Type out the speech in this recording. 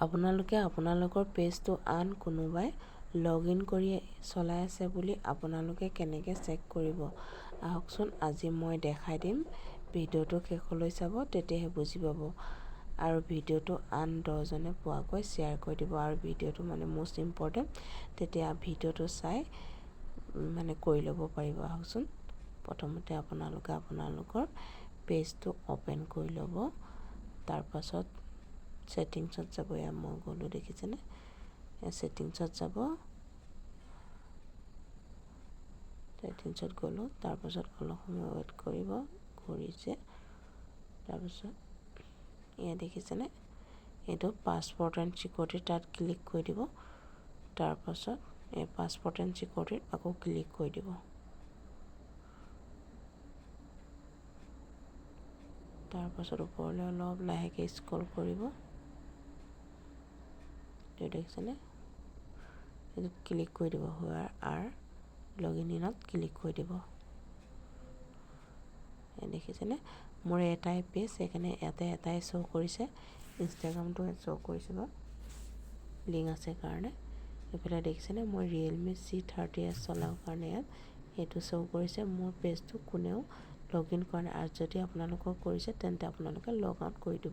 আপোনালোকে আপোনালোকৰ পেজটো আন কোনোবাই লগ ইন কৰি চলাই আছে বুলি আপোনালোকে কেনেকৈ চেক কৰিব? আহকচোন আজি মই দেখাই দিম। ভিডিঅ'টো শেষলৈ চাব, তেতিয়াহে বুজি পাব। আৰু ভিডিঅ'টো আন 10জনে পোৱাকৈ শ্বেয়াৰ কৰি দিব। আৰু ভিডিঅ'টো মষ্ট ইম্পৰ্টেণ্ট, তেতিয়া ভিডিঅ'টো চাই কৰি ল'ব পাৰিব। আহকচোন প্ৰথমতে আপোনালোকে আপোনালোকৰ পেজটো অ'পেন কৰি ল'ব। তাৰপাছত ছেটিংছত যাব। এয়া মই গ'লোঁ, দেখিছেনে? ছেটিংছত যাব। ছেটিংছত গ'লোঁ, তাৰপাছত অলপ সময় ৱেইট কৰিব, ঘূৰিছে। তাৰপাছত এয়া দেখিছেনে? এইটো পাছপৰ্ট এণ্ড ছিকিউৰিটি, তাত ক্লিক কৰি দিব। তাৰপাছত এই পাছপৰ্ট এণ্ড ছিকিউৰিটিত আকৌ ক্লিক কৰি দিব। তাৰপাছত ওপৰলৈ অলপ লাহেকৈ স্ক্ৰল কৰিব। এইটো দেখিছেনে? এইটো ক্লিক কৰি দিব। হুৱাৰ আৰ লগ ইনত ক্লিক কৰি দিব। দেখিছেনে? মোৰ এটাই পেজ, সেইকাৰণে এটাই শ্ব' কৰিছে। ইনষ্টাগ্ৰামটো শ্ব' কৰিছে বা লিংক আছে কাৰণে। এইফালে দেখিছেনে? মই ৰিয়েলমি C30s চলাওঁ কাৰণে ইয়াত সেইটো শ্ব' কৰিছে। মোৰ পেজটো কোনেও লগ ইন কৰা নাই। আৰু যদি আপোনালোকৰ কৰিছে তেন্তে আপোনালোকে লগ আউট কৰি দিব।